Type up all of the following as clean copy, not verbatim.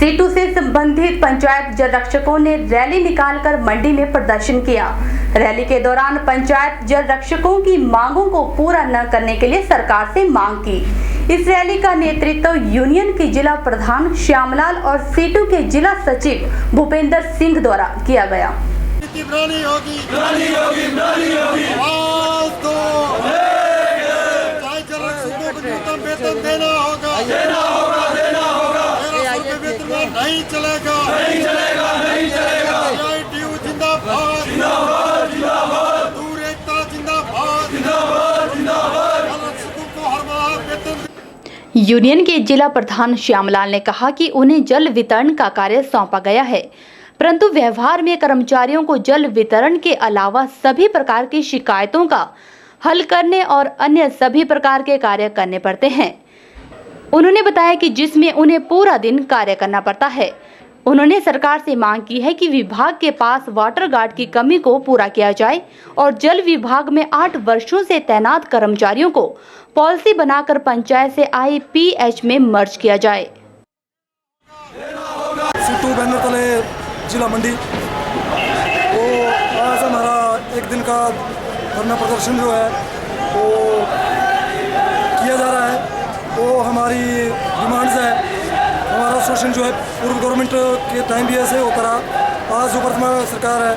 Situ से संबंधित पंचायत जल रक्षकों ने रैली निकालकर मंडी में प्रदर्शन किया। रैली के दौरान पंचायत जल रक्षकों की मांगों को पूरा न करने के लिए सरकार से मांग की। इस रैली का नेतृत्व यूनियन के जिला प्रधान श्यामलाल और सीटू के जिला सचिव भूपेंद्र सिंह द्वारा किया गया। नहीं चलेगा, नहीं चलेगा, नहीं चलेगा। CITU जिंदाबाद, जिंदाबाद, जिंदाबाद। दूर एकता जिंदाबाद, जिंदाबाद, जिंदाबाद। को हर माह वेतन। यूनियन के जिला प्रधान श्यामलाल ने कहा कि उन्हें जल वितरण का कार्य सौंपा गया है, परंतु व्यवहार में कर्मचारियों को जल वितरण के अलावा सभी प्रकार की शिकायतों का हल करने और अन्य सभी प्रकार के कार्य करने पड़ते हैं। उन्होंने बताया कि जिसमें उन्हें पूरा दिन कार्य करना पड़ता है। उन्होंने सरकार से मांग की है कि विभाग के पास वाटर गार्ड की कमी को पूरा किया जाए और जल विभाग में 8 वर्षों से तैनात कर्मचारियों को पॉलिसी बनाकर पंचायत से IPH में मर्ज किया जाए। सीटू बैनर तले जिला मंडी वो आज हमारा एक दिन का धरना प्रदर्शन जो है वो किया जा रहा है। वो हमारी डिमांड्स है। हमारा शोषण जो है पूर्व गवर्नमेंट के टाइम भी ऐसे होता रहा, आज जो वर्तमान सरकार है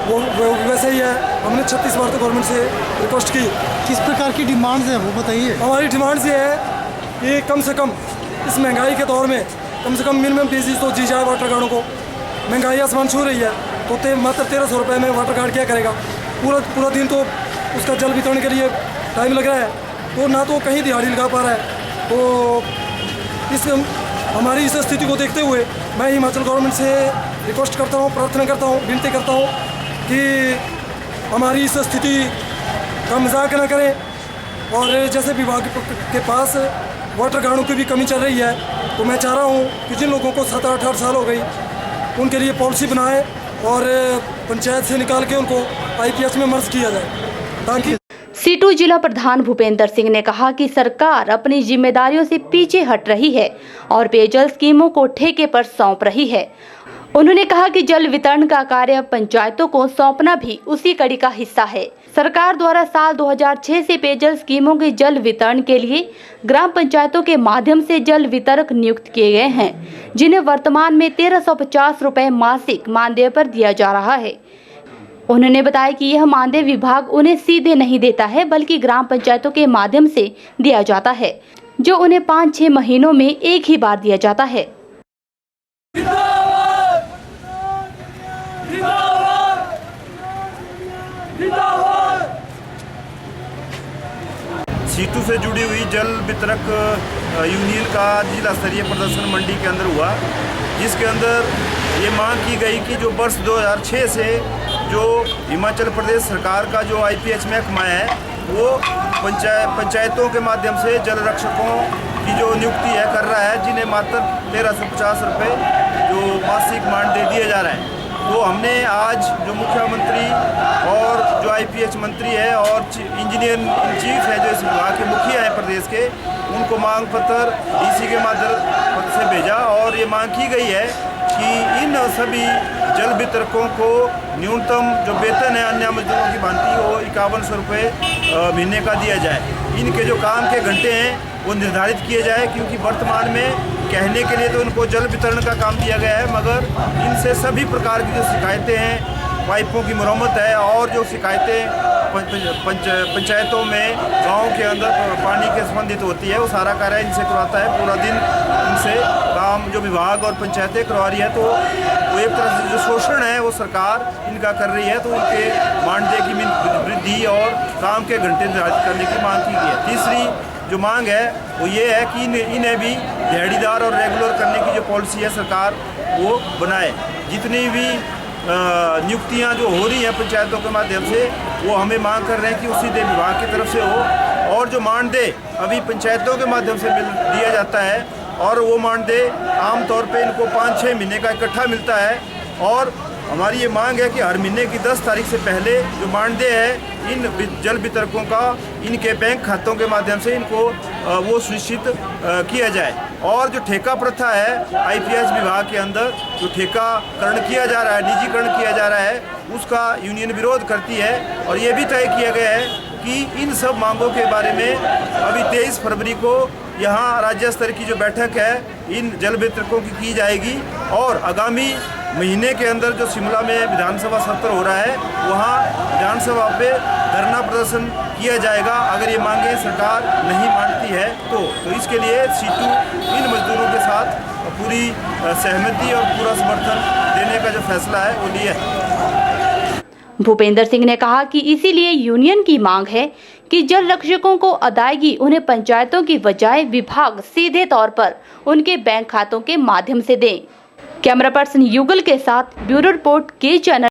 वो वैसे ही है। हमने 36 बार तो गवर्नमेंट से रिक्वेस्ट की। किस प्रकार की डिमांड्स हैं वो बताइए। हमारी डिमांड्स ये है कि कम से कम इस महंगाई के दौर में कम से कम मिनिमम बेसिस तो दी जाए वाटर गार्डों को। महंगाई आसमान छू रही है तो मात्र 1300 रुपये में वाटर गार्ड क्या करेगा। पूरा दिन तो उसका जल वितरण के लिए टाइम लग रहा है, तो ना तो कहीं दिहाड़ी लगा पा रहा है। तो हमारी इस स्थिति को देखते हुए मैं हिमाचल गवर्नमेंट से रिक्वेस्ट करता हूँ, प्रार्थना करता हूँ, विनती करता हूँ कि हमारी इस स्थिति का मजाक न करें। और जैसे विभाग के पास वाटर गार्डों की भी कमी चल रही है, तो मैं चाह रहा हूँ कि जिन लोगों को 7-8 साल हो गई उनके लिए पॉलिसी बनाए और पंचायत से निकाल के उनको IPH में मर्ज किया जाए ताकि। सीटू जिला प्रधान भूपेंद्र सिंह ने कहा कि सरकार अपनी जिम्मेदारियों से पीछे हट रही है और पेयजल स्कीमों को ठेके पर सौंप रही है। उन्होंने कहा कि जल वितरण का कार्य पंचायतों को सौंपना भी उसी कड़ी का हिस्सा है। सरकार द्वारा साल 2006 से पेयजल स्कीमों के जल वितरण के लिए ग्राम पंचायतों के माध्यम से जल वितरक नियुक्त किए गए हैं, जिन्हें वर्तमान में 1350 रुपए मासिक मानदेय पर दिया जा रहा है। उन्होंने बताया कि यह मानदेय विभाग उन्हें सीधे नहीं देता है, बल्कि ग्राम पंचायतों के माध्यम से दिया जाता है, जो उन्हें 5-6 महीनों में एक ही बार दिया जाता है। सीटू से जुड़ी हुई जल वितरक यूनियन का जिला स्तरीय प्रदर्शन मंडी के अंदर हुआ, जिसके अंदर ये मांग की गई कि जो वर्ष 2006 से जो हिमाचल प्रदेश सरकार का जो IPH महकमा है वो पंचायतों के माध्यम से जल रक्षकों की जो नियुक्ति है कर रहा है, जिन्हें मात्र 1350 रुपये जो मासिक मानदेय दिए जा रहे हैं। तो हमने आज जो मुख्यमंत्री और जो IPH मंत्री है और इंजीनियर इन चीफ है जो इस विभाग के मुखिया हैं प्रदेश के, उनको मांग पत्र DC के माध्यम से भेजा और ये मांग की गई है कि इन सभी जल वितरकों को न्यूनतम जो वेतन है अन्य मजदूरों की भांति वो 5100 रुपये महीने का दिया जाए। इनके जो काम के घंटे हैं वो निर्धारित किए जाए, क्योंकि वर्तमान में कहने के लिए तो उनको जल वितरण का काम दिया गया है, मगर इनसे सभी प्रकार की जो शिकायतें हैं, पाइपों की मरम्मत है और जो शिकायतें पंचायतों में गाँव के अंदर पानी के संबंधित होती है, वो सारा कार्य इनसे करवाता है। पूरा दिन इनसे काम जो विभाग और पंचायतें करवा रही है, तो वो एक तरह से जो शोषण है वो सरकार इनका कर रही है। तो उनके मानदेय की वृद्धि और काम के घंटे निर्धारित करने की मांग की गई है। तीसरी जो मांग है वो ये है कि इन्हें भी दिहाड़ीदार और रेगुलर करने की जो पॉलिसी है सरकार वो बनाए। जितनी भी नियुक्तियां जो हो रही हैं पंचायतों के माध्यम से, वो हमें मांग कर रहे हैं कि उसी दे विभाग की तरफ से हो। और जो मानदेय अभी पंचायतों के माध्यम से दिया जाता है, और वो मानदेय आमतौर पे इनको 5-6 महीने का इकट्ठा मिलता है, और हमारी ये मांग है कि हर महीने की 10 तारीख से पहले जो मानदेय है इन जल वितरकों का इनके बैंक खातों के माध्यम से इनको वो सुनिश्चित किया जाए। और जो ठेका प्रथा है आईपीएच विभाग के अंदर जो ठेकाकरण किया जा रहा है, निजीकरण किया जा रहा है, उसका यूनियन विरोध करती है। और ये भी तय किया गया है कि इन सब मांगों के बारे में अभी 23 फरवरी को यहाँ राज्य स्तर की जो बैठक है इन जल वितरकों की जाएगी। और आगामी महीने के अंदर जो शिमला में विधानसभा सत्र हो रहा है वहाँ विधानसभा पे धरना प्रदर्शन किया जाएगा अगर ये मांगे सरकार नहीं मानती है तो इसके लिए सीटू इन मजदूरों के साथ पूरी सहमति और पूरा समर्थन देने का जो फैसला है वो लिया है। भूपेंद्र सिंह ने कहा कि इसीलिए यूनियन की मांग है कि जल रक्षकों को अदायगी उन्हें पंचायतों की बजाय विभाग सीधे तौर पर उनके बैंक खातों के माध्यम से दें। कैमरा पर्सन युगल के साथ ब्यूरो रिपोर्ट के चैनल।